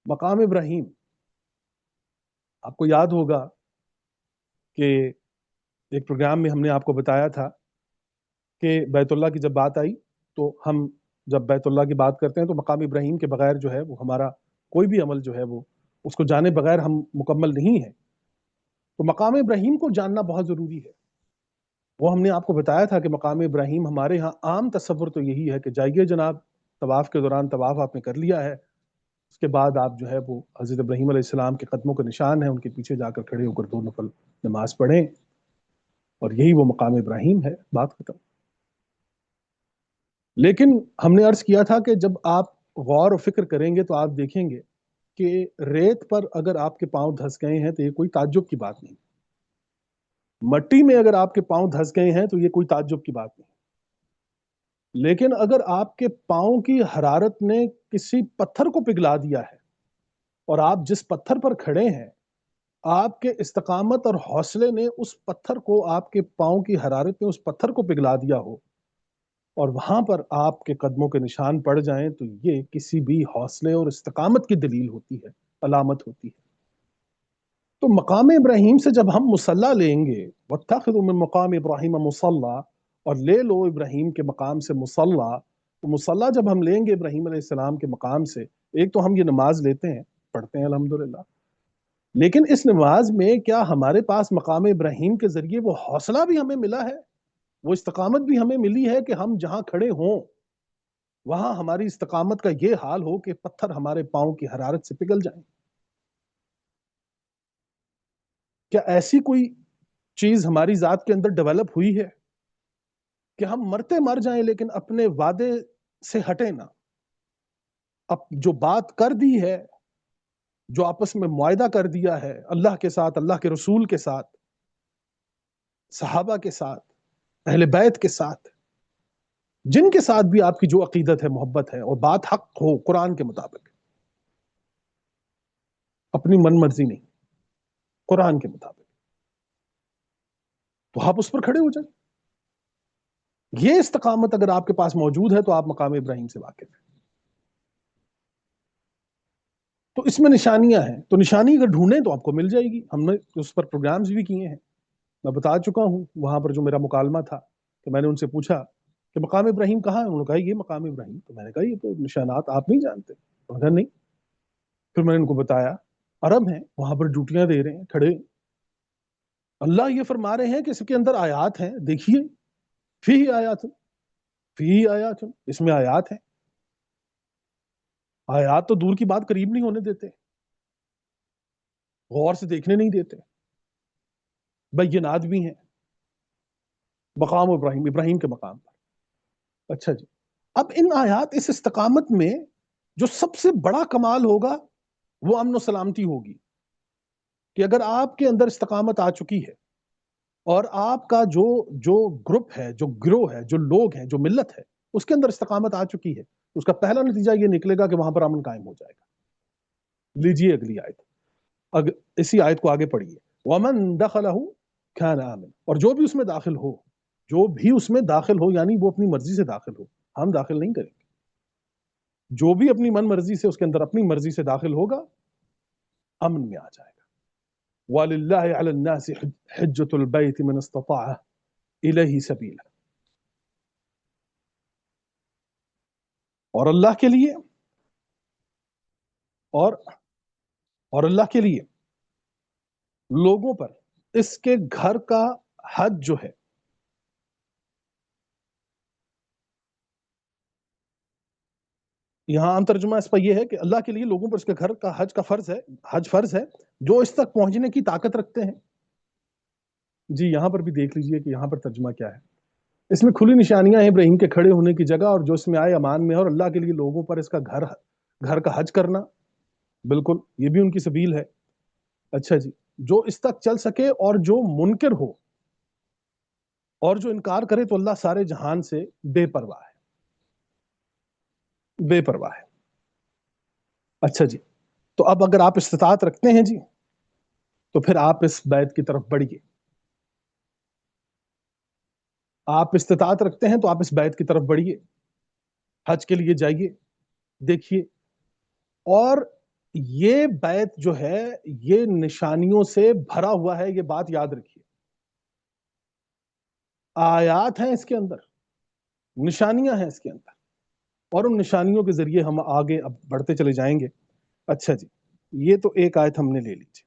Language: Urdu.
مقام ابراہیم، آپ کو یاد ہوگا کہ ایک پروگرام میں ہم نے آپ کو بتایا تھا کہ بیت اللہ کی جب بات آئی تو ہم جب بیت اللہ کی بات کرتے ہیں تو مقام ابراہیم کے بغیر جو ہے وہ ہمارا کوئی بھی عمل جو ہے وہ اس کو جانے بغیر ہم مکمل نہیں ہے. تو مقام ابراہیم کو جاننا بہت ضروری ہے. وہ ہم نے آپ کو بتایا تھا کہ مقام ابراہیم ہمارے ہاں عام تصور تو یہی ہے کہ جائیے جناب، طواف کے دوران طواف آپ نے کر لیا ہے، اس کے بعد آپ جو ہے وہ حضرت ابراہیم علیہ السلام کے قدموں کے نشان ہیں ان کے پیچھے جا کر کھڑے ہو کر 2 نفل نماز پڑھیں، اور یہی وہ مقام ابراہیم ہے، بات ختم. لیکن ہم نے عرض کیا تھا کہ جب آپ غور و فکر کریں گے تو آپ دیکھیں گے کہ ریت پر اگر آپ کے پاؤں دھس گئے ہیں تو یہ کوئی تعجب کی بات نہیں. مٹی میں اگر آپ کے پاؤں دھس گئے ہیں تو یہ کوئی تعجب کی بات نہیں. لیکن اگر آپ کے پاؤں کی حرارت نے کسی پتھر کو پگھلا دیا ہے اور آپ جس پتھر پر کھڑے ہیں آپ کے استقامت اور حوصلے نے اس پتھر کو، آپ کے پاؤں کی حرارت نے اس پتھر کو پگھلا دیا ہو اور وہاں پر آپ کے قدموں کے نشان پڑ جائیں تو یہ کسی بھی حوصلے اور استقامت کی دلیل ہوتی ہے، علامت ہوتی ہے. تو مقام ابراہیم سے جب ہم مصلی لیں گے، وَاتَّخِذُوا مِن مَقَامِ إِبْرَاهِيمَ مُصَلَّى، اور لے لو ابراہیم کے مقام سے مصلی، تو مصلی جب ہم لیں گے ابراہیم علیہ السلام کے مقام سے، ایک تو ہم یہ نماز لیتے ہیں، پڑھتے ہیں الحمدللہ، لیکن اس نماز میں کیا ہمارے پاس مقام ابراہیم کے ذریعے وہ حوصلہ بھی ہمیں ملا ہے، وہ استقامت بھی ہمیں ملی ہے کہ ہم جہاں کھڑے ہوں وہاں ہماری استقامت کا یہ حال ہو کہ پتھر ہمارے پاؤں کی حرارت سے پگھل جائیں؟ کیا ایسی کوئی چیز ہماری ذات کے اندر ڈیولپ ہوئی ہے کہ ہم مرتے مر جائیں لیکن اپنے وعدے سے ہٹیں نہ؟ اب جو بات کر دی ہے، جو آپس میں معاہدہ کر دیا ہے اللہ کے ساتھ، اللہ کے رسول کے ساتھ، صحابہ کے ساتھ، اہل بیت کے ساتھ، جن کے ساتھ بھی آپ کی جو عقیدت ہے، محبت ہے، اور بات حق ہو قرآن کے مطابق، اپنی من مرضی نہیں، قرآن کے مطابق، تو آپ اس پر کھڑے ہو جائیں. یہ استقامت اگر آپ کے پاس موجود ہے تو آپ مقام ابراہیم سے واقف ہیں. تو اس میں نشانیاں ہیں، تو نشانی اگر ڈھونڈیں تو آپ کو مل جائے گی. ہم نے اس پر پروگرامز بھی کیے ہیں، میں بتا چکا ہوں وہاں پر جو میرا مکالمہ تھا کہ میں نے ان سے پوچھا کہ مقام ابراہیم کہاں ہے، انہوں نے کہا یہ مقام ابراہیم. تو میں نے کہا یہ تو نشانات آپ نہیں جانتے. انہوں نے کہا نہیں. پھر میں نے ان کو بتایا عرب ہیں، وہاں پر ڈیوٹیاں دے رہے ہیں کھڑے، اللہ یہ فرما رہے ہیں کہ اس کے اندر آیات ہیں، دیکھیے، فی آیات، فی آیات، اس میں آیات ہیں. آیات تو دور کی بات قریب نہیں ہونے دیتے، غور سے دیکھنے نہیں دیتے، بینات بھی ہیں مقام ابراہیم، ابراہیم کے مقام پر. اچھا جی، اب ان آیات، اس استقامت میں جو سب سے بڑا کمال ہوگا وہ امن و سلامتی ہوگی کہ اگر آپ کے اندر استقامت آ چکی ہے اور آپ کا جو گروپ ہے، جو گروہ ہے، جو لوگ ہیں، جو ملت ہے، اس کے اندر استقامت آ چکی ہے، اس کا پہلا نتیجہ یہ نکلے گا کہ وہاں پر امن قائم ہو جائے گا. لیجیے اگلی آیت، اسی آیت کو آگے پڑھیے. وَمَن دَخَلَهُ كَانَ آمِنًا، اور جو بھی اس میں داخل ہو، جو بھی اس میں داخل ہو، یعنی وہ اپنی مرضی سے داخل ہو، ہم داخل نہیں کریں گے، جو بھی اپنی من مرضی سے اس کے اندر اپنی مرضی سے داخل ہوگا امن میں آ جائے گا. وَلِلَّهِ عَلَى النَّاسِ حِجَّةُ الْبَيْتِ مَنِ اسْتَطَاعَ إِلَيْهِ سَبِيلًا. اور اللہ کے لیے، اور اللہ کے لیے لوگوں پر اس کے گھر کا حج جو ہے، یہاں عام ترجمہ اس پر یہ ہے کہ اللہ کے لیے لوگوں پر اس کے گھر کا حج کا فرض ہے، حج فرض ہے جو اس تک پہنچنے کی طاقت رکھتے ہیں. جی یہاں پر بھی دیکھ لیجئے کہ یہاں پر ترجمہ کیا ہے. اس میں کھلی نشانیاں ہیں ابراہیم کے کھڑے ہونے کی جگہ، اور جو اس میں آئے امان میں ہے، اور اللہ کے لیے لوگوں پر اس کا گھر کا حج کرنا، بالکل یہ بھی ان کی سبیل ہے. اچھا جی، جو اس تک چل سکے اور جو منکر ہو اور جو انکار کرے تو اللہ سارے جہان سے بے پرواہ ہے، بے پرواہ ہے. اچھا جی، تو اب اگر آپ استطاعت رکھتے ہیں جی تو پھر آپ اس بیت کی طرف بڑھیے. آپ استطاعت رکھتے ہیں تو آپ اس بیت کی طرف بڑھیے، حج کے لیے جائیے، دیکھیے. اور یہ بیت جو ہے یہ نشانیوں سے بھرا ہوا ہے، یہ بات یاد رکھیے. آیات ہیں اس کے اندر، نشانیاں ہیں اس کے اندر، اور ان نشانیوں کے ذریعے ہم آگے اب بڑھتے چلے جائیں گے. اچھا جی، یہ تو ایک آیت ہم نے لے لی.